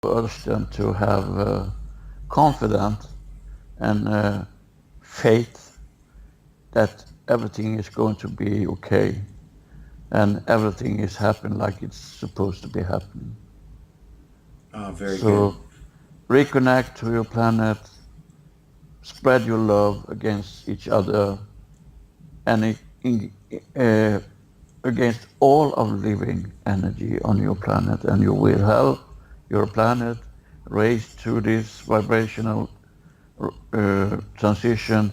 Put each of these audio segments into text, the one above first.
urge them to have confidence and faith that everything is going to be okay and everything is happening like it's supposed to be happening. Very good. So reconnect to your planet, spread your love against each other and uh, against all of living energy on your planet, and you will help your planet raise through this vibrational transition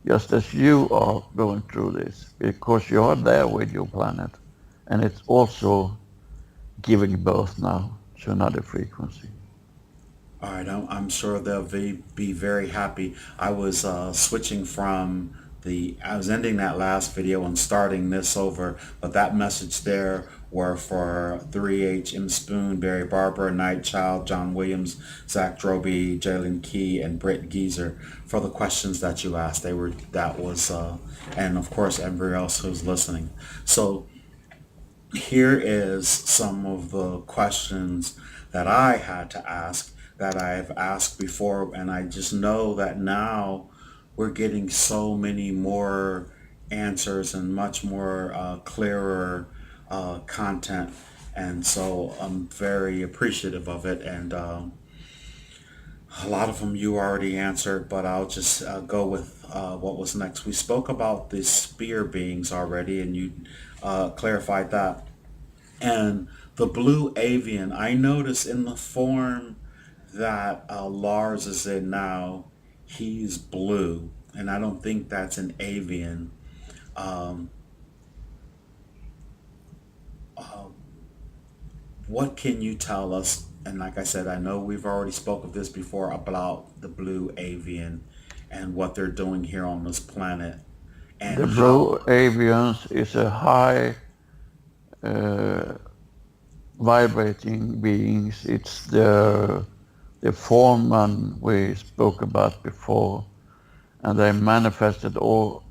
just as you are going through this, because you are there with your planet and it's also giving birth now to another frequency. All right, I'm sure they'll be very happy. I was switching from I was ending that last video and starting this over, but that message there were for 3H, M. Spoon, Barry Barber, Night Child, John Williams, Zach Droby, Jalen Key, and Britt Geezer for the questions that you asked. And of course, everybody else who's listening. So here is some of the questions that I had to ask that I've asked before, and I just know that now we're getting so many more answers and much more clearer content, and so I'm very appreciative of it. And a lot of them you already answered, but I'll just go with what was next. We spoke about the spear beings already, and you clarified that. And the blue avian, I notice in the form that Lars is in now, he's blue, and I don't think that's an avian. Um, uh, what can you tell us? And like I said, I know we've already spoke of this before about the blue avian and what they're doing here on this planet and The how. blue avians is a high uh, vibrating beings. It's the foreman we spoke about before, and they manifested all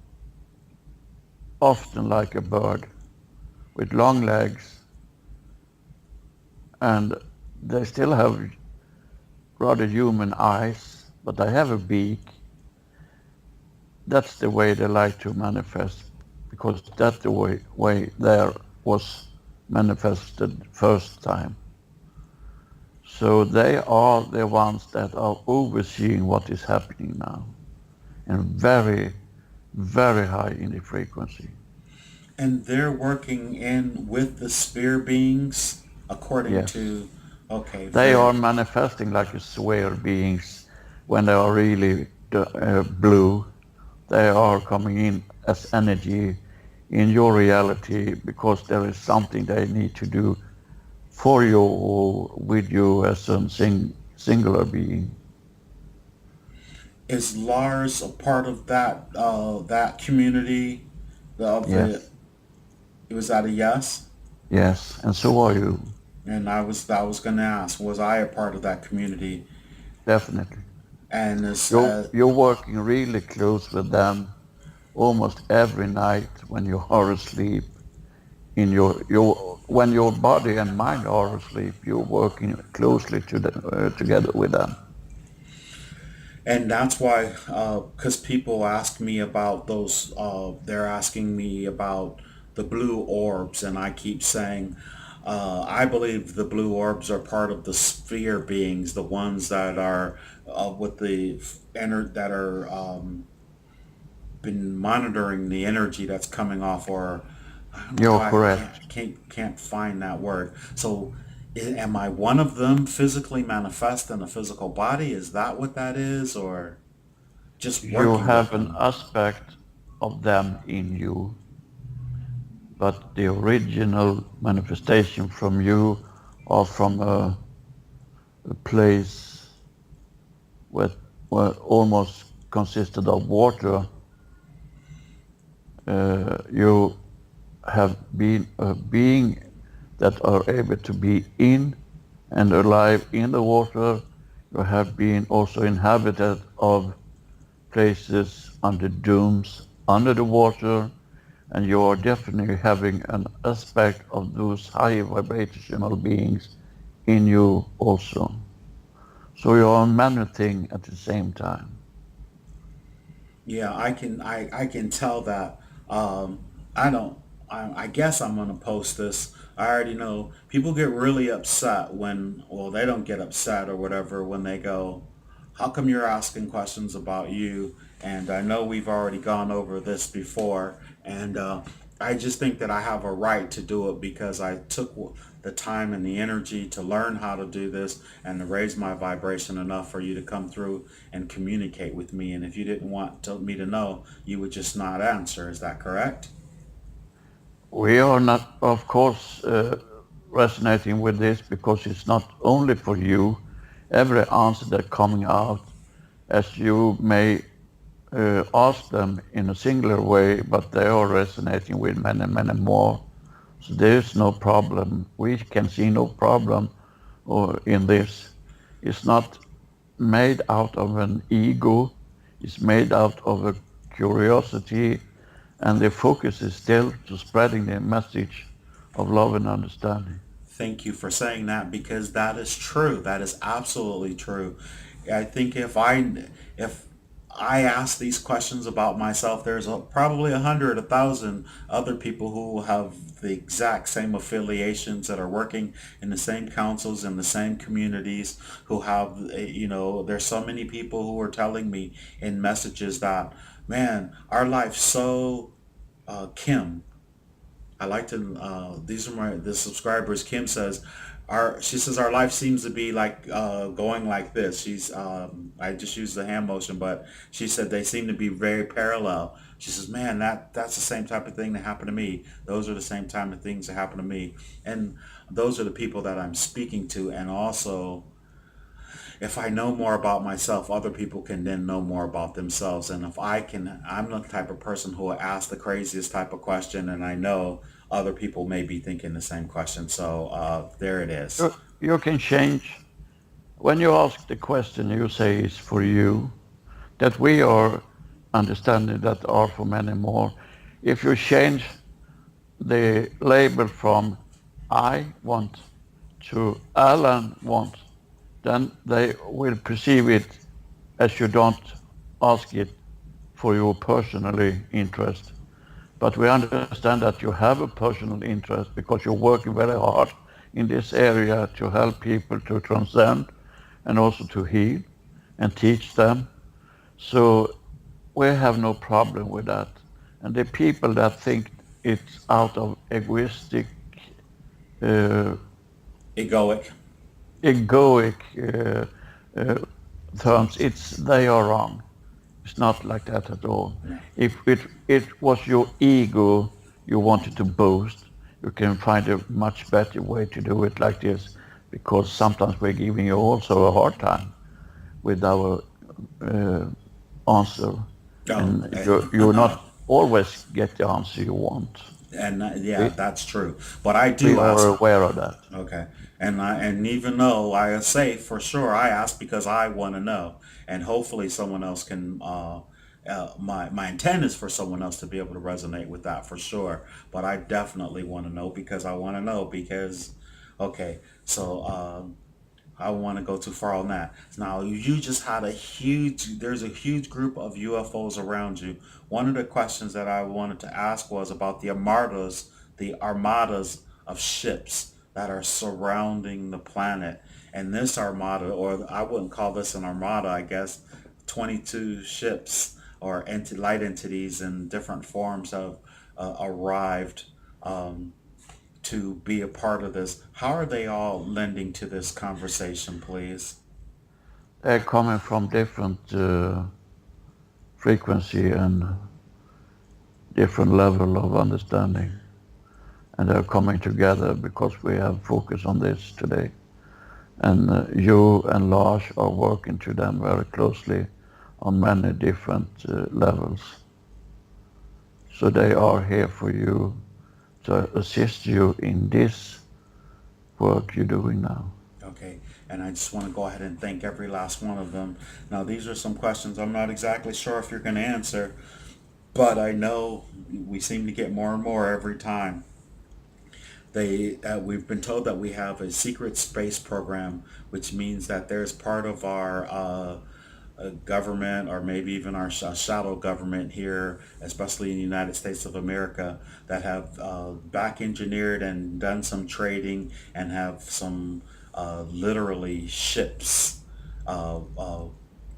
often like a bird with long legs, and they still have rather human eyes, but they have a beak. That's the way they like to manifest, because that's the way there was manifested first time. So they are the ones that are overseeing what is happening now, and very, very high in the frequency. And they're working in with the spear beings according Yes. to. Okay, They are very. manifesting like a sphere beings when they are really blue. They are coming in as energy in your reality because there is something they need to do for you or with you as a singular being. Is Lars a part of that community? Of the Yes, it was that a yes? yes, and so are you, And I was gonna ask, was I a part of that community? definitely. And this You're working really close with them almost every night when you are asleep. In your when your body and mind are asleep, you're working closely together with them. and that's why because people ask me about those they're asking me about the blue orbs, and I keep saying I believe the blue orbs are part of the sphere beings, the ones that are with the that are been monitoring the energy that's coming off, or I don't know You're why I correct. can't find that word. So am I one of them physically manifest in a physical body? Is that what that is, or just You working with have an them? aspect of them in you, but the original manifestation from you or from a place where, where almost consisted of water, you have been a being that are able to be in and alive in the water. You have been also inhabited of places under domes under the water, and you are definitely having an aspect of those high vibrational beings in you also. So you're on many things at the same time. Yeah, I can tell that. I don't I guess I'm gonna post this. I already know people get really upset when, well, they don't get upset or whatever when they go, how come you're asking questions about you? And I know we've already gone over this before, and I just think that I have a right to do it because I took the time and the energy to learn how to do this and to raise my vibration enough for you to come through and communicate with me. And if you didn't want me to know, you would just not answer. Is that correct? We are not, of course, resonating with this because it's not only for you. Every answer that's coming out, as you may ask them in a singular way, but they are resonating with many, many more. So there is no problem. We can see no problem in this. It's not made out of an ego. It's made out of a curiosity, and the focus is still to spreading the message of love and understanding. Thank you for saying that because that is true. That is absolutely true. I think if I ask these questions about myself, there's probably 100, 1,000 other people who have the exact same affiliations that are working in the same councils in the same communities who have, there's so many people who are telling me in messages that, man, our life's so Kim. I like to. These are the subscribers. Kim says, she says our life seems to be like going like this. I just used the hand motion, but she said they seem to be very parallel. She says, man, that's the same type of thing that happened to me. Those are the same type of things that happen to me, and those are the people that I'm speaking to. And also, if I know more about myself, other people can then know more about themselves. And if I can, I'm the type of person who will ask the craziest type of question, and I know other people may be thinking the same question. So there it is. You can change. When you ask the question, you say it's for you, that we are understanding that are for many more. If you change the label from I want to Alan want, then they will perceive it as you don't ask it for your personal interest. But we understand that you have a personal interest because you're working very hard in this area to help people to transcend and also to heal and teach them. So we have no problem with that. And the people that think it's out of uh, Egoic. egoic uh, terms, they are wrong. It's not like that at all. No. If it was your ego you wanted to boost, you can find a much better way to do it like this, because sometimes we're giving you also a hard time with our uh, answer, Oh, and you not always get the answer you want. and yeah, We, that's true. But I we do are ask. aware of that. Okay. And even though I say for sure, I ask because I want to know, and hopefully someone else can. My intent is for someone else to be able to resonate with that for sure. But I definitely want to know because I want to know because, okay. So I want to go too far on that. Now, you just had there's a huge group of UFOs around you. One of the questions that I wanted to ask was about the armadas of ships that are surrounding the planet. And this armada, or I wouldn't call this an armada, I guess, 22 ships or light entities in different forms have arrived. To be a part of this. How are they all lending to this conversation, please? They're coming from different frequency and different level of understanding, and they're coming together because we have focus on this today. And you and Lars are working to them very closely on many different levels. So they are here for you to assist you in this work you're doing now. Okay, and I just want to go ahead and thank every last one of them. Now, these are some questions I'm not exactly sure if you're going to answer, but I know we seem to get more and more every time. we've been told that we have a secret space program, which means that there's part of our government, or maybe even our shadow government here, especially in the United States of America, that have back engineered and done some trading and have some literally ships uh,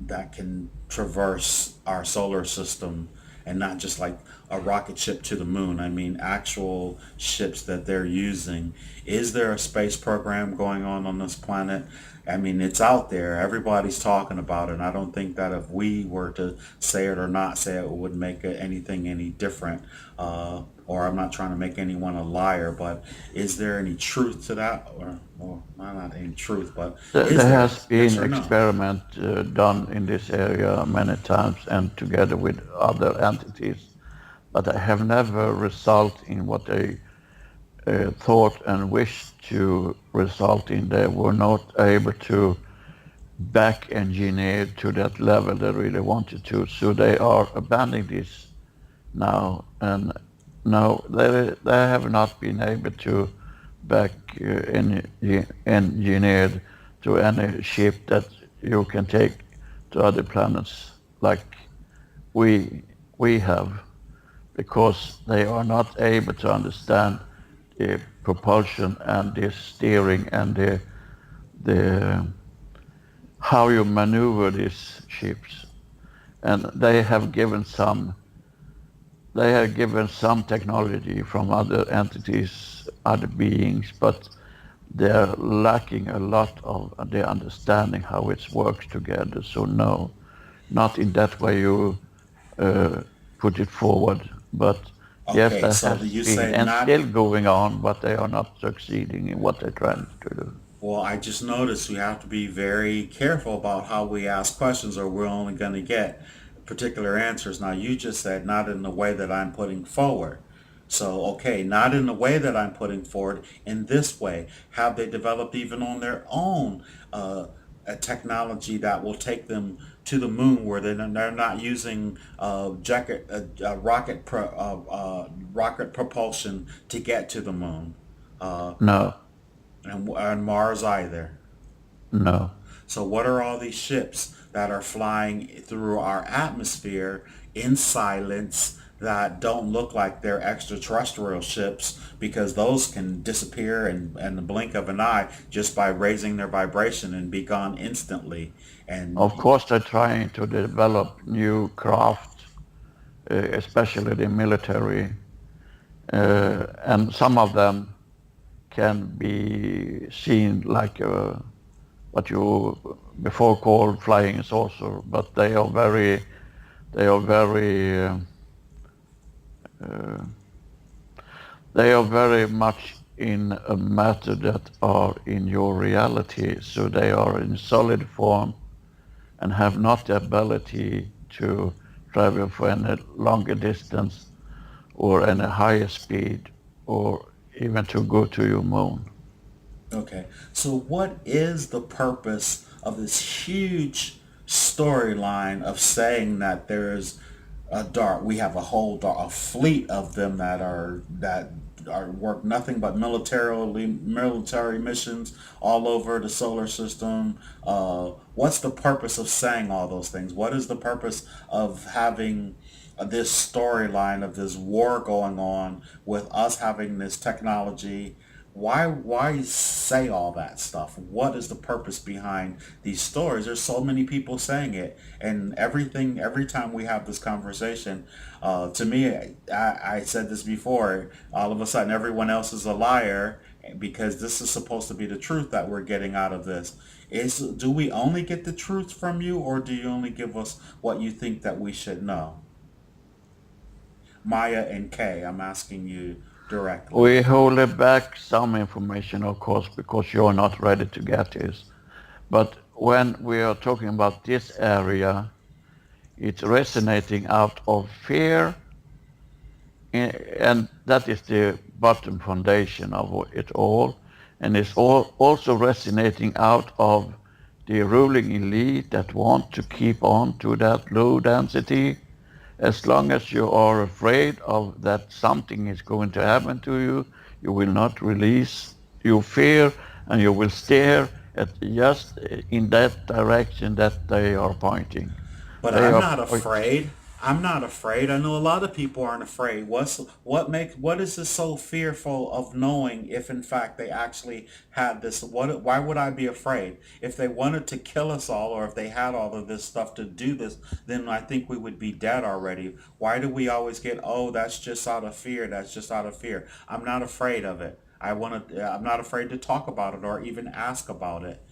that can traverse our solar system, and not just like a rocket ship to the moon. I mean, actual ships that they're using. Is there a space program going on this planet? I mean, it's out there. Everybody's talking about it. And I don't think that if we were to say it or not say it would make anything any different. Or I'm not trying to make anyone a liar, but is there any truth to that? Or not any truth, but is There there? has Yes been or no? experiment done in this area many times and together with other entities, but I have never result in what they thought and wished to result in. They were not able to back engineer to that level they really wanted to, so they are abandoning this now. And no, they have not been able to back engineered to any ship that you can take to other planets like we we have, because they are not able to understand the propulsion and the steering and the how you maneuver these ships. And they have given some technology from other entities, other beings, but they're lacking a lot of the understanding how it works together. So no, not in that way you uh, put it forward. But yes, Okay, that so has do you been say and not? still going on, but they are not succeeding in what they're trying to do. Well, I just noticed we have to be very careful about how we ask questions, or we're only going to get particular answers. Now, you just said not in the way that I'm putting forward. So, okay, not in the way that I'm putting forward, in this way. Have they developed even on their own a technology that will take them to the moon, where they're not using rocket propulsion to get to the moon? Uh, No, and Mars either. no. So, what are all these ships that are flying through our atmosphere in silence that don't look like they're extraterrestrial ships, because those can disappear in the blink of an eye just by raising their vibration and be gone instantly? Of And course, they're trying to develop new craft, especially the military, and some of them can be seen like what you before called flying saucer, but they are very, uh, they are very much in a matter that are in your reality, so they are in solid form and have not the ability to travel for any longer distance or any higher speed or even to go to your moon. okay, so what is the purpose of this huge storyline of saying that there's a dart? We have a whole a fleet of them that are work nothing but military missions all over the solar system. What's the purpose of saying all those things? What is the purpose of having this storyline of this war going on with us having this technology? Why say all that stuff? What is the purpose behind these stories? There's so many people saying it, and every time we have this conversation, to me, I said this before, all of a sudden everyone else is a liar, because this is supposed to be the truth that we're getting out of this. Do we only get the truth from you, or do you only give us what you think that we should know? Maya and Kay, I'm asking you directly. We hold back some information, of course, because you're not ready to get this. But when we are talking about this area, it's resonating out of fear, and that is the bottom foundation of it all. And it's also resonating out of the ruling elite that want to keep on to that low density. As long as you are afraid of that something is going to happen to you, you will not release your fear, and you will stare at just in that direction that they are pointing. But They I'm are not point. afraid. I'm not afraid. I know a lot of people aren't afraid. What is this so fearful of knowing if in fact they actually had this? Why would I be afraid? If they wanted to kill us all, or if they had all of this stuff to do this, then I think we would be dead already. Why do we always get, oh, that's just out of fear, that's just out of fear? I'm not afraid of it. I'm not afraid to talk about it or even ask about it.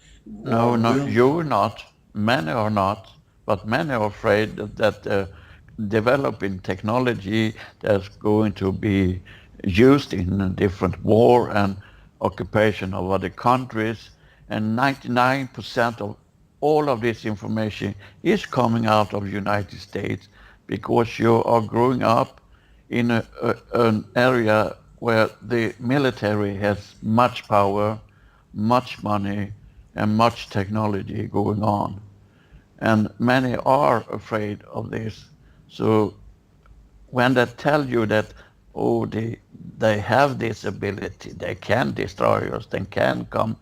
Or No, no, will you're not. Many are not, but many are afraid that developing technology that's going to be used in a different war and occupation of other countries, and 99% of all of this information is coming out of the United States because you are growing up in an area where the military has much power, much money, and much technology going on. And many are afraid of this. So when they tell you that, oh, they have this ability, they can destroy us, they can come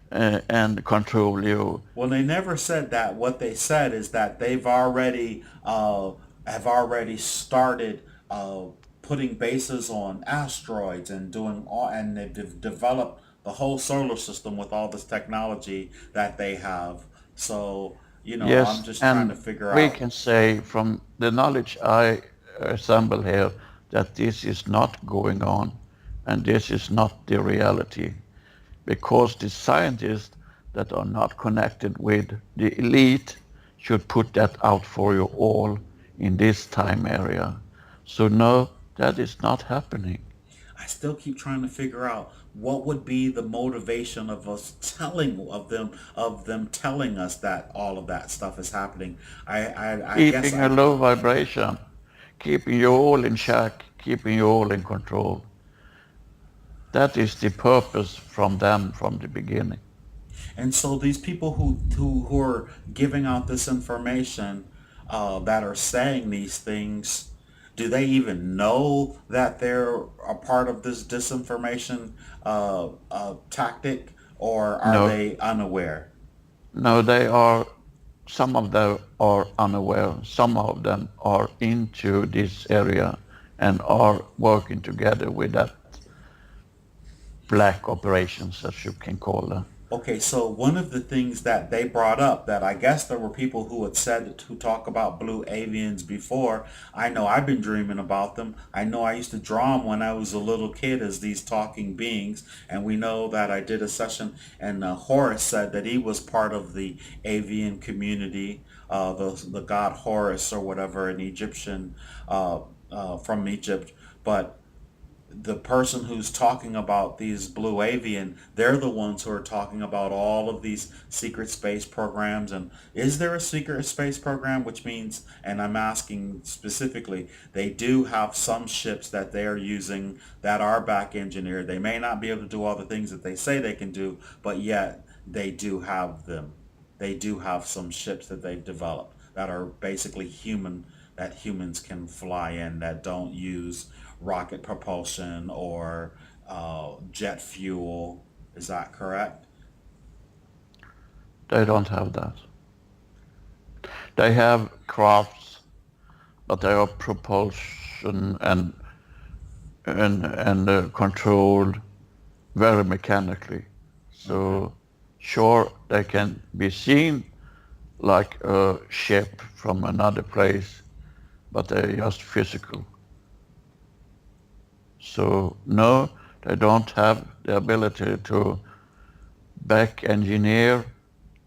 and control you. Well, they never said that. What they said is that they've already have already started putting bases on asteroids and doing all, and they've developed the whole solar system with all this technology that they have. So, I'm Yes, just trying to and figure we out. can say from the knowledge I assemble here that this is not going on and this is not the reality, because the scientists that are not connected with the elite should put that out for you all in this time area. So no, that is not happening. I still keep trying to figure out what would be the motivation of us telling of them telling us that all of that stuff is happening. I guess Keeping a I low vibration, keeping you all in check, keeping you all in control. That is the purpose from them from the beginning. And so these people who are giving out this information, that are saying these things, do they even know that they're a part of this disinformation tactic, or are No, they unaware? no, they are, some of them are unaware, some of them are into this area and are working together with that black operations, as you can call them. Okay, so one of the things that they brought up, that I guess there were people who had said to talk about blue avians before. I know I've been dreaming about them. I know I used to draw them when I was a little kid as these talking beings, and we know that I did a session, and Horus said that he was part of the avian community, the god Horus or whatever, an Egyptian from Egypt, but the person who's talking about these blue avian, they're the ones who are talking about all of these secret space programs. And is there a secret space program? Which means, and I'm asking specifically, they do have some ships that they are using that are back engineered. They may not be able to do all the things that they say they can do, but yet they do have them. They do have some ships that they've developed that are basically human, that humans can fly in, that don't use rocket propulsion or jet fuel. Is that correct? They don't have that. They have crafts, but they are propulsion and controlled very mechanically. Okay. So sure, they can be seen like a ship from another place, but they're just physical. So no, they don't have the ability to back engineer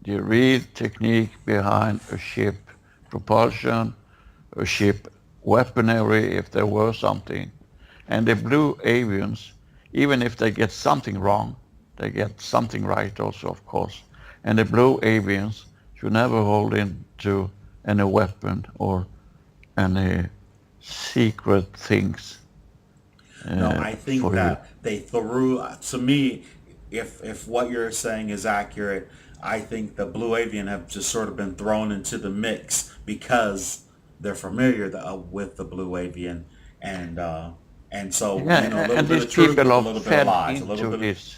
the real technique behind a ship propulsion, a ship weaponry if there were something. And the blue avians, even if they get something wrong, they get something right also, of course. And the blue avians should never hold into any weapon or any secret things No, I think for you. that they threw, to me, if what you're saying is accurate, I think the blue avian have just sort of been thrown into the mix because they're familiar with the blue avian, and And so, you know, a Yeah, little and bit these of truth, people a are little bit of fed lies, a little into bit of, this.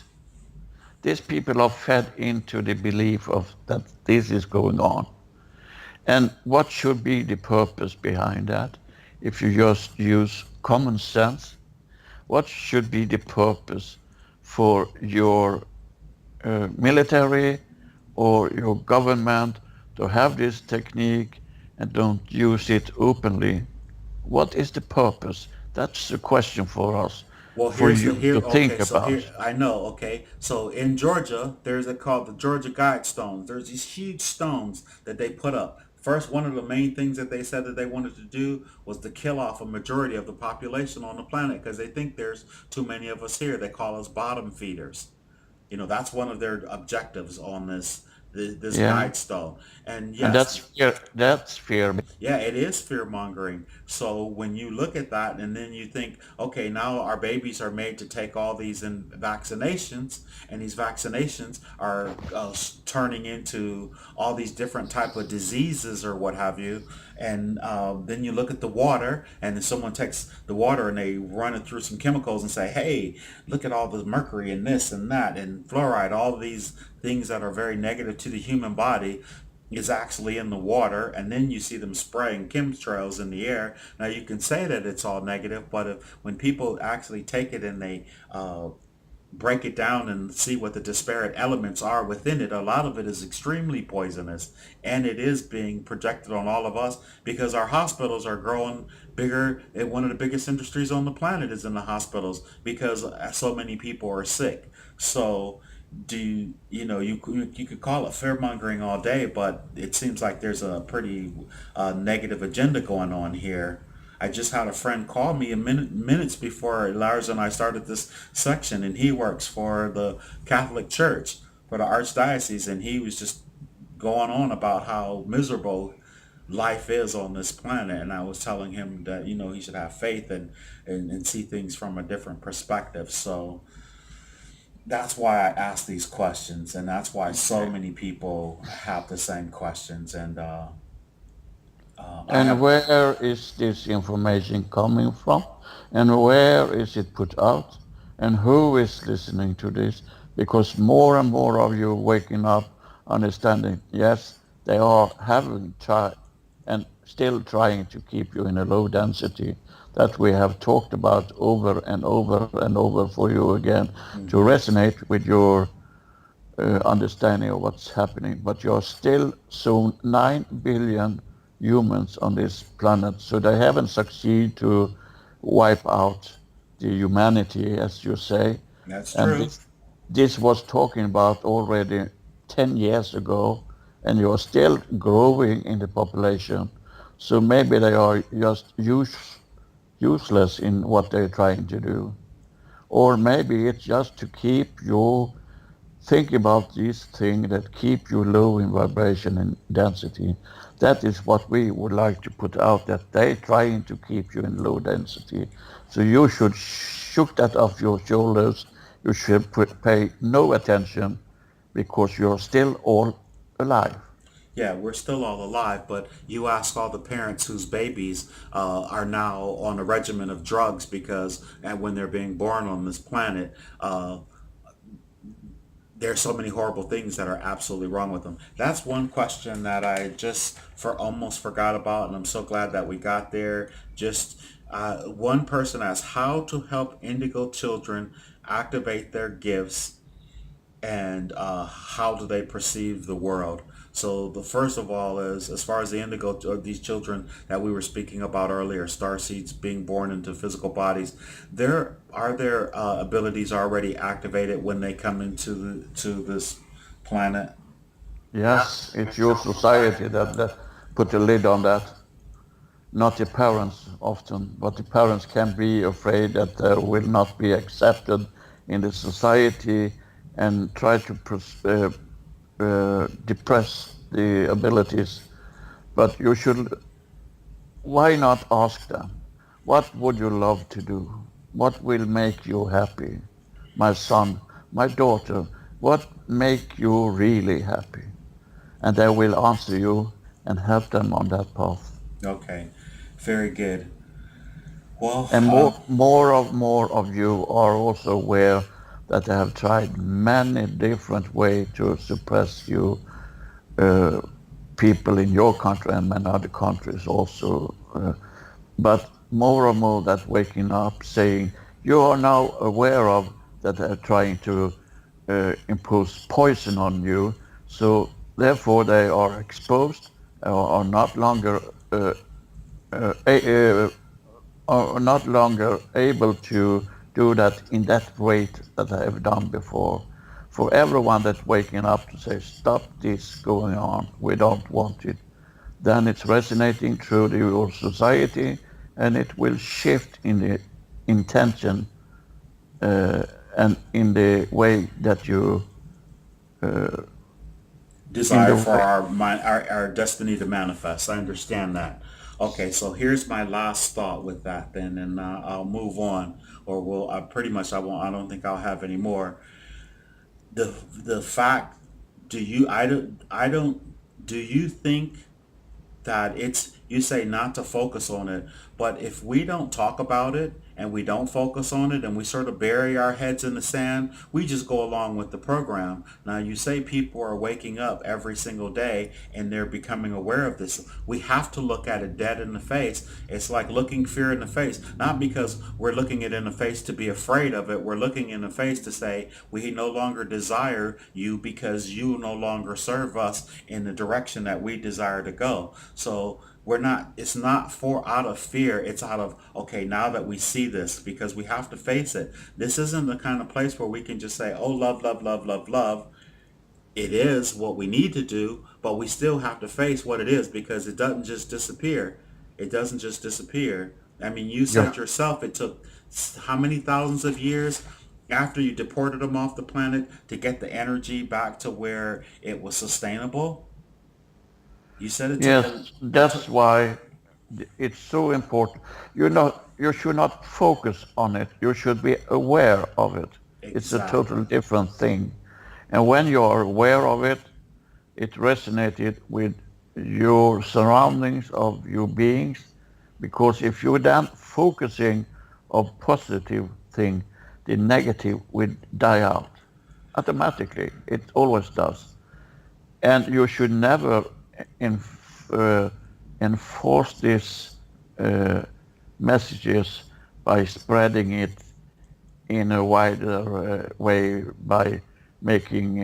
These people are fed into the belief of that this is going on. And what should be the purpose behind that? If you just use common sense, what should be the purpose for your military or your government to have this technique and don't use it openly? What is the purpose? That's the question for us, well, for here's the you to here. think Okay, so about. here I know. Okay, so in Georgia, there's a called the Georgia Guidestones. There's these huge stones that they put up. First, one of the main things that they said that they wanted to do was to kill off a majority of the population on the planet because they think there's too many of us here. They call us bottom feeders. You know, that's one of their objectives on this Yeah, guide stone. And and yes, that's fear. yeah, it is fear mongering. So when you look at that and then you think, okay, now our babies are made to take all these vaccinations, and these vaccinations are turning into all these different type of diseases or what have you. And then you look at the water, and then someone takes the water and they run it through some chemicals and say, hey, look at all the mercury and this and that and fluoride, all of these things that are very negative to the human body is actually in the water, and then you see them spraying chemtrails in the air. Now you can say that it's all negative, but when people actually take it and they break it down and see what the disparate elements are within it, a lot of it is extremely poisonous, and it is being projected on all of us because our hospitals are growing bigger. One of the biggest industries on the planet is in the hospitals because so many people are sick. So do you know, you could call it fear mongering all day, but it seems like there's a pretty negative agenda going on here. I just had a friend call me minutes before Lars and I started this section, and he works for the Catholic Church, for the Archdiocese, and he was just going on about how miserable life is on this planet. And I was telling him that, you know, he should have faith and see things from a different perspective. So that's why I ask these questions, and that's why so many people have the same questions. And I And have, where is this information coming from? And where is it put out? And who is listening to this? Because more and more of you waking up, understanding, yes, they are having tried and still trying to keep you in a low density that we have talked about over and over and over for you again to mhm. resonate with your understanding of what's happening, but you're still soon 9 billion humans on this planet, so they haven't succeeded to wipe out the humanity, as you say. That's And true. this was talking about already 10 years ago, and you're still growing in the population. So maybe they are just useless in what they're trying to do. Or maybe it's just to keep you think about these things that keep you low in vibration and density. That is what we would like to put out, that they're trying to keep you in low density. So you should shook that off your shoulders. You should pay no attention because you're still all alive. Yeah, we're still all alive, but you ask all the parents whose babies are now on a regimen of drugs because and when they're being born on this planet, there's so many horrible things that are absolutely wrong with them. That's one question that I just for almost forgot about, and I'm so glad that we got there. Just one person asked how to help indigo children activate their gifts and how do they perceive the world. So the first of all is as far as the indigo or these children that we were speaking about earlier, star seeds being born into physical bodies, there are their abilities already activated when they come into to this planet. Yes, it's your society that put a lid on that, not the parents often, but the parents can be afraid that they will not be accepted in the society and try to depress the abilities. But you should, why not ask them? What would you love to do? What will make you happy? My son, my daughter, what make you really happy? And they will answer you and help them on that path. Okay, very good. Well, And more of you are also aware that they have tried many different ways to suppress you, uh, people in your country and many other countries also. But more and more that waking up saying you are now aware of that they're trying to impose poison on you. So therefore they are exposed, are not longer uh, uh, uh, are not longer able to do that in that rate that I have done before. For everyone that's waking up to say, stop this going on, we don't want it, then it's resonating through the whole society and it will shift in the intention uh, and in the way that you, in desire the for way, our destiny to manifest. I understand that. Okay, so here's my last thought with that then, and I'll move on, or will I pretty much I won't. I don't think I'll have any more. The fact, I don't do you think that it's, you say not to focus on it, but if we don't talk about it and we don't focus on it and we sort of bury our heads in the sand, we just go along with the program. Now you say people are waking up every single day and they're becoming aware of this. We have to look at it dead in the face. It's like looking fear in the face, not because we're looking it in the face to be afraid of it. We're looking in the face to say we no longer desire you because you no longer serve us in the direction that we desire to go. So we're not, it's not for out of fear, it's out of, okay, now that we see this, because we have to face it. This isn't the kind of place where we can just say, oh, love, love, love, love, love. It is what we need to do, but we still have to face what it is, because it doesn't just disappear. It doesn't just disappear. I mean, you yeah, said yourself it took how many thousands of years after you deported them off the planet to get the energy back to where it was sustainable. You said it took a, yes, it that's took, why it's so important. You should not focus on it. You should be aware of it. It's a totally exactly. different thing. And when you are aware of it, it resonated with your surroundings of your beings. Because if you're then focusing on positive thing, the negative will die out automatically. It always does. And you should never enf- uh, enforce these uh, messages by spreading it in a wider way by making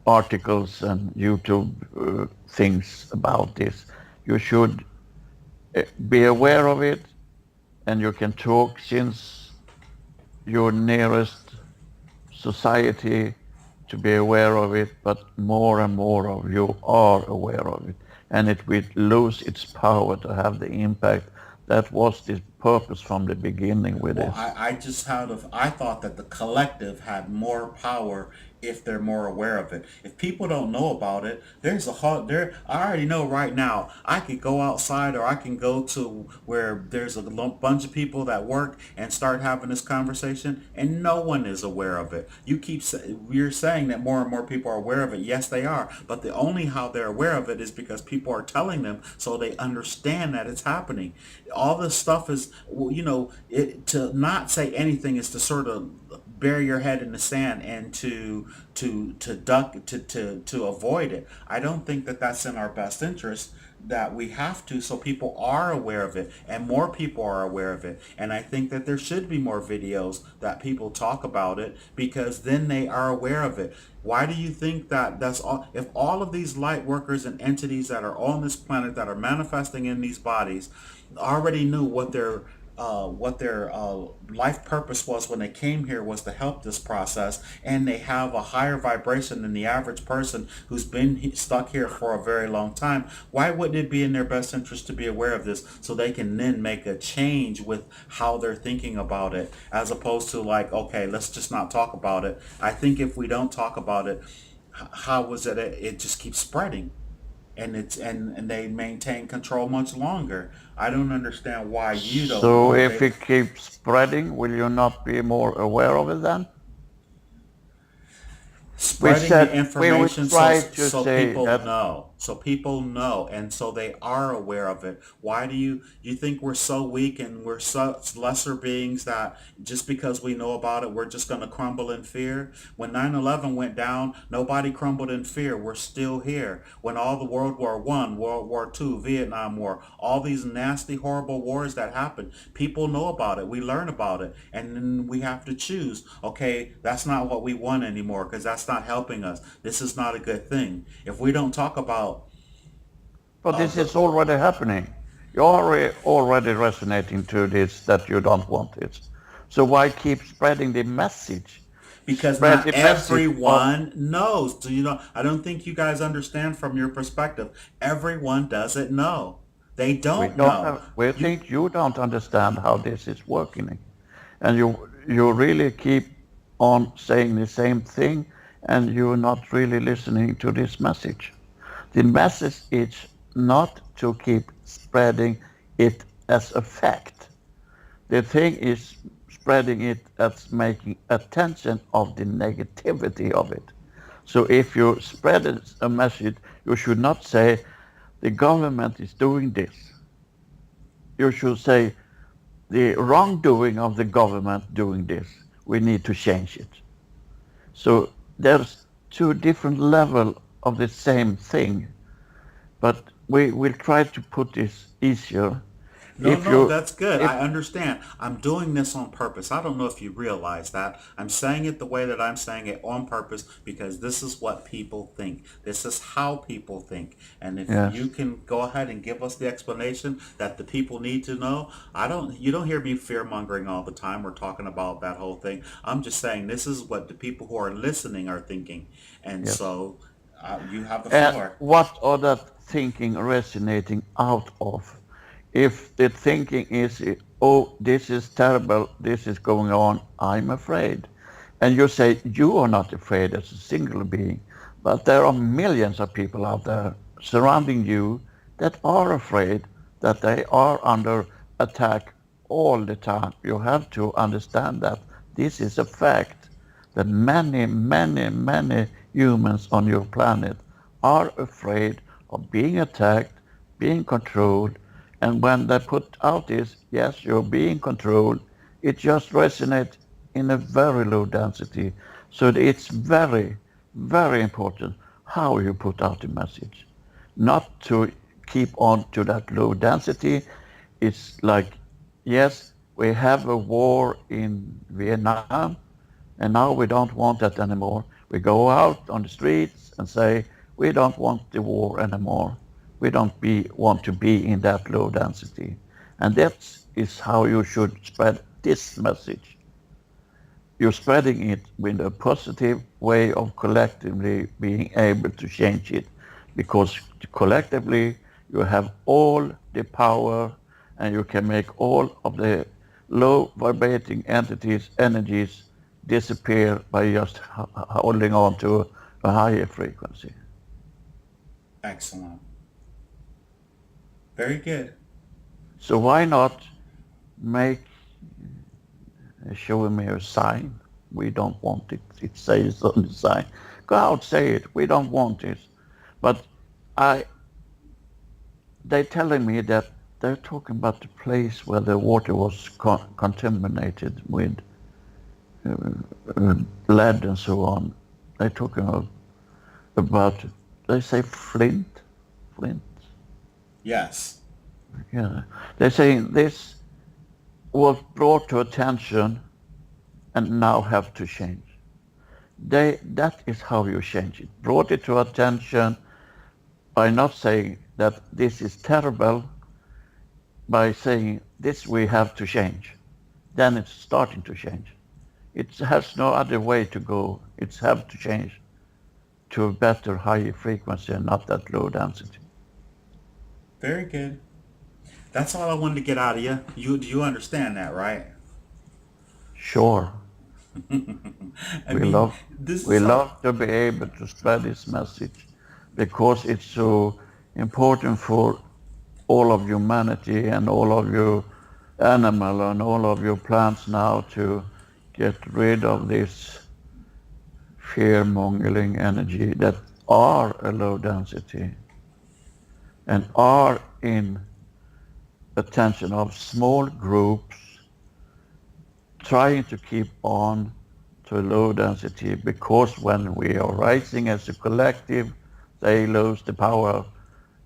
articles and YouTube things about this. You should be aware of it, and you can talk since your nearest society to be aware of it, but more and more of you are aware of it, and it will lose its power to have the impact that was the purpose from the beginning with Well, this. I just had of I thought that the collective had more power if they're more aware of it. If people don't know about it, there's a hard there. I already know right now. I could go outside or I can go to where there's a bunch of people that work and start having this conversation, and no one is aware of it. You're saying that more and more people are aware of it. Yes, they are, but the only how they're aware of it is because people are telling them, so they understand that it's happening. All this stuff is, well, to not say anything is to sort of bury your head in the sand and to duck to avoid it. I don't think that that's in our best interest, that we have to, so people are aware of it and more people are aware of it. And I think that there should be more videos that people talk about it, because then they are aware of it. Why do you think that that's all? If all of these light workers and entities that are on this planet that are manifesting in these bodies already knew what their life purpose was when they came here, was to help this process, and they have a higher vibration than the average person who's been stuck here for a very long time, why wouldn't it be in their best interest to be aware of this, so they can then make a change with how they're thinking about it, as opposed to like, okay, let's just not talk about it? I think if we don't talk about it, how was it just keeps spreading, and and they maintain control much longer. I don't understand why you don't So know if they it keeps spreading, will you not be more aware of it then? We spreading the said we would information, so try to so say people that know. so people know, and so they are aware of it. Why do you think we're so weak and we're such lesser beings that just because we know about it, we're just going to crumble in fear? When 9/11 went down, nobody crumbled in fear. We're still here. When all the World War I, World War II, Vietnam War, all these nasty, horrible wars that happened, people know about it. We learn about it, and then we have to choose. Okay, that's not what we want anymore because that's not helping us. This is not a good thing. If we don't talk about But this the is already happening. You're already resonating to this that you don't want it. So why keep spreading the message? because Spread not the message of everyone knows. So I don't think you guys understand from your perspective. Everyone doesn't know. They we don't don't know. have, we You think you don't understand how this is working. And you really keep on saying the same thing and you're not really listening to this message. The message is not to keep spreading it as a fact. The thing is spreading it as making attention of the negativity of it. So if you spread a message, you should not say the government is doing this. You should say the wrongdoing of the government doing this. We need to change it. So there's two different levels of the same thing, but we will try to put this easier. No, If no, you, that's good. if I understand. I'm doing this on purpose. I don't know if you realize that. I'm saying it the way that I'm saying it on purpose because this is what people think. This is how people think. And if you yes, can go ahead and give us the explanation that the people need to know, you don't hear me fear mongering all the time. We're talking about that whole thing. I'm just saying this is what the people who are listening are thinking. And yes. so you have the And floor. what are that thinking resonating out of? If the thinking is, oh, this is terrible, this is going on, I'm afraid. And you say you are not afraid as a single being, but there are millions of people out there surrounding you that are afraid that they are under attack all the time. You have to understand that this is a fact that many, many, many humans on your planet are afraid of being attacked, being controlled, and when they put out this, yes, you're being controlled, it just resonates in a very low density. So it's very, very important how you put out the message. Not to keep on to that low density. It's like, yes, we have a war in Vietnam, and now we don't want that anymore. We go out on the streets and say, we don't want the war anymore. We don't want to be in that low density. And that is how you should spread this message. You're spreading it with a positive way of collectively being able to change it because collectively you have all the power and you can make all of the low vibrating entities, energies disappear by just holding on to a higher frequency. Excellent. Very good. So why not make showing me a sign? We don't want it. It says on the sign. Go out, say it. We don't want it. But I, they're telling me that they're talking about the place where the water was contaminated with uh, lead and so on. They're talking about, they say Flint, Flint. Yes. Yeah, they're saying this was brought to attention and now have to change. That is how you change it. Brought it to attention by not saying that this is terrible, by saying this we have to change. Then it's starting to change. It has no other way to go. It's have to change to a better, higher frequency and not that low density. Very good. That's all I wanted to get out of you. Do you understand that, right? Sure, I we mean, love this we is how. love to be able to spread this message because it's so important for all of humanity and all of you animal and all of your plants now to get rid of this fear mongering energy that are a low density. and are in attention of small groups trying to keep on to low density, because when we are rising as a collective, they lose the power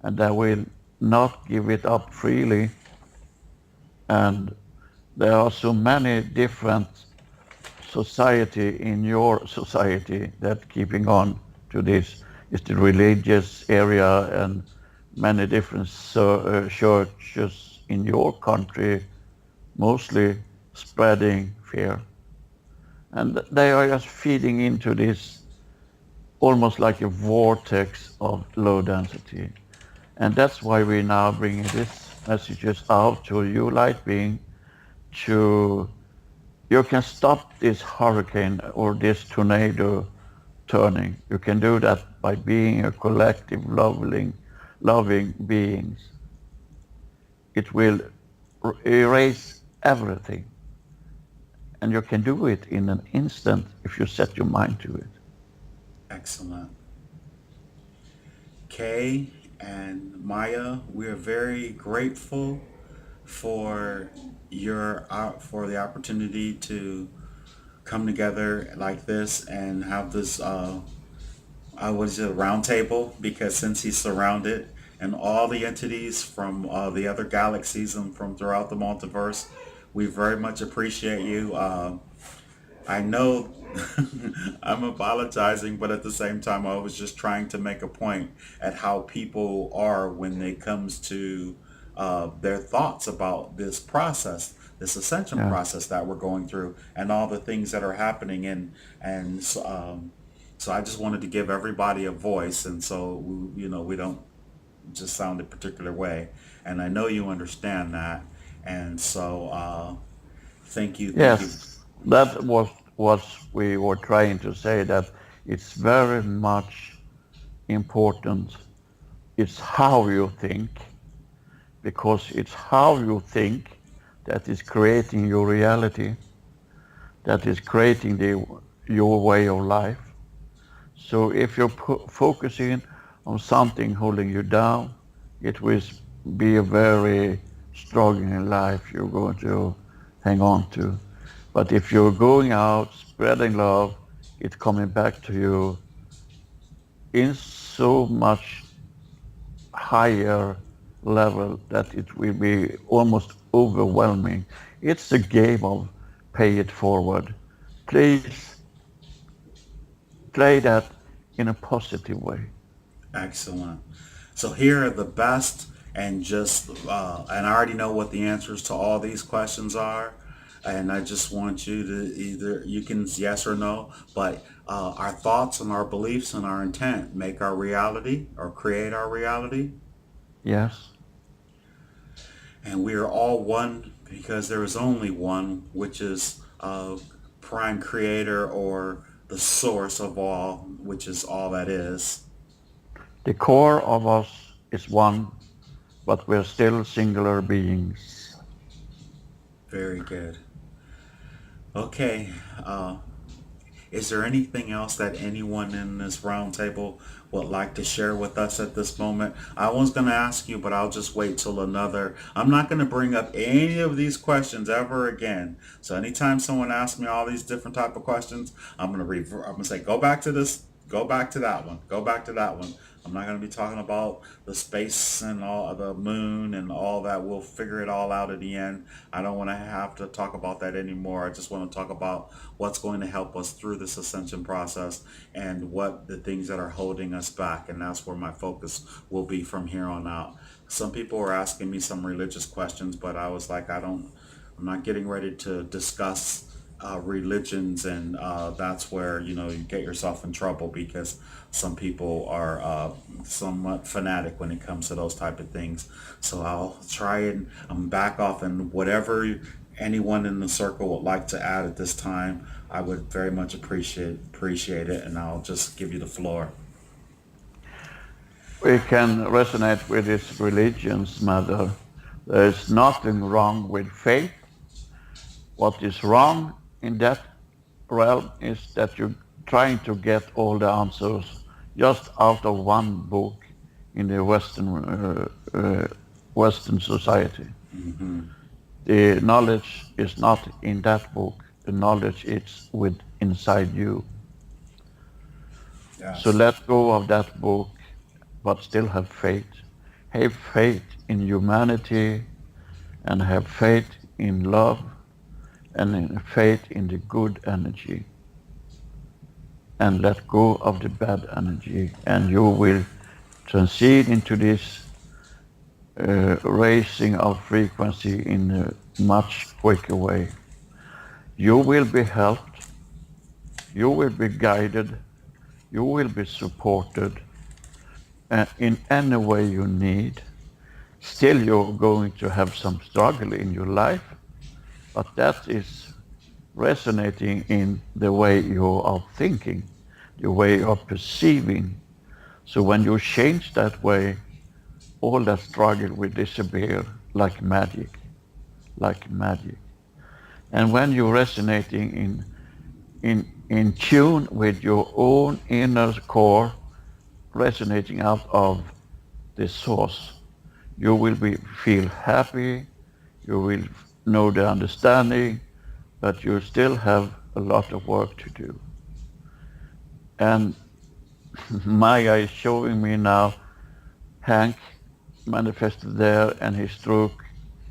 and they will not give it up freely. And there are so many different society in your society that keeping on to this is the religious area, and many different churches in your country mostly spreading fear, and they are just feeding into this almost like a vortex of low density. And that's why we're now bringing these messages out to you light being, to you can stop this hurricane or this tornado turning. You can do that by being a collective loving beings. It will erase everything, and you can do it in an instant if you set your mind to it. Excellent. Kay and Maya, we are very grateful for for the opportunity to come together like this and have this what is it, a round table, because since he's surrounded and all the entities from the other galaxies and from throughout the multiverse, we very much appreciate you. I know I'm apologizing, but at the same time, I was just trying to make a point at how people are when it comes to their thoughts about this process, this ascension Yeah. process that we're going through, and all the things that are happening. And so I just wanted to give everybody a voice, and so we don't just sound a particular way. And I know you understand that, and so thank you. Yes, that was what we were trying to say, that it's very much important. It's how you think, because it's how you think that is creating your reality, that is creating your way of life. So if you're focusing on something holding you down, it will be a very struggling life you're going to hang on to. But if you're going out, spreading love, it's coming back to you in so much higher level that it will be almost overwhelming. It's a game of pay it forward. Please play that in a positive way. Excellent. So here are the best, and I already know what the answers to all these questions are, and I just want you to either you can yes or no, but our thoughts and our beliefs and our intent make our reality or create our reality, Yes. and we are all one because there is only one, which is prime creator or the source of all, which is all that is. The core of us is one, but we're still singular beings. Very good. Okay. Is there anything else that anyone in this roundtable would like to share with us at this moment? I was going to ask you, but I'll just wait till another. I'm not going to bring up any of these questions ever again. So anytime someone asks me all these different type of questions, I'm going to say, go back to this, go back to that one, go back to that one. I'm not going to be talking about the space and all the moon and all that. We'll figure it all out at the end. I don't want to have to talk about that anymore. I just want to talk about what's going to help us through this ascension process and what the things that are holding us back. And that's where my focus will be from here on out. Some people were asking me some religious questions, but I was like, I'm not getting ready to discuss religions, and that's where you get yourself in trouble because some people are somewhat fanatic when it comes to those type of things. So I'll try and back off, and whatever anyone in the circle would like to add at this time, I would very much appreciate it, and I'll just give you the floor. We can resonate with this religion's mother. There is nothing wrong with faith. What is wrong in that realm is that you're trying to get all the answers just out of one book in the Western society. The knowledge is not in that book. The knowledge is with inside you. So Yes. let go of that book, but still have faith. Have faith in humanity and have faith in love and in faith in the good energy. And let go of the bad energy, and you will transit into this raising of frequency in a much quicker way. You will be helped, you will be guided, you will be supported in any way you need. Still, you're going to have some struggle in your life, but that is resonating in the way you are thinking, the way you are perceiving. So when you change that way, all that struggle will disappear like magic, like magic. And when you're resonating in tune with your own inner core, resonating out of the source, you will feel happy, you will know the understanding, but you still have a lot of work to do. And Maya is showing me now Hank manifested there, and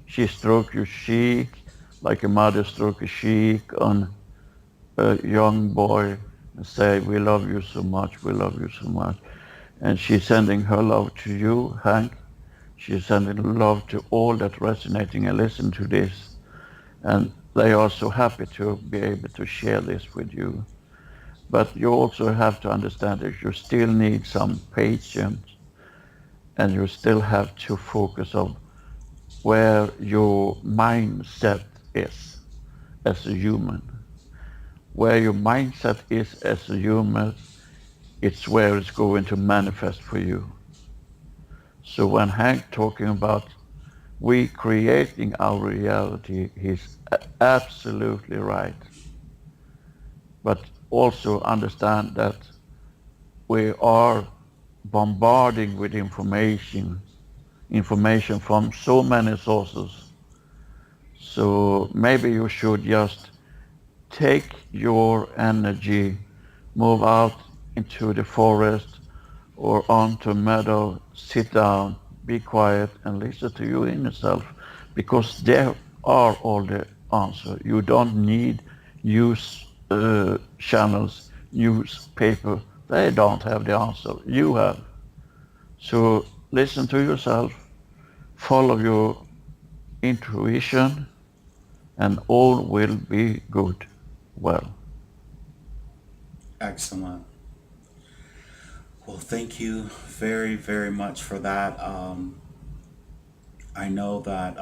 she stroked your cheek like a mother strokes a cheek on a young boy and say, "We love you so much, we love you so much." And she's sending her love to you, Hank. She's sending love to all that resonating and listen to this. And they are so happy to be able to share this with you. But you also have to understand that you still need some patience and you still have to focus on where your mindset is as a human. Where your mindset is as a human, it's where it's going to manifest for you. So when Hank talking about we creating our reality, he's absolutely right. But also understand that we are bombarding with information from so many sources. So maybe you should just take your energy, move out into the forest or onto a meadow, sit down, be quiet, and listen to your inner self, because there are all the answers. You don't need news channels, newspaper. They don't have the answer. You have. So listen to yourself, follow your intuition, and all will be good. Well, Excellent. Well, thank you very, very much for that. I know that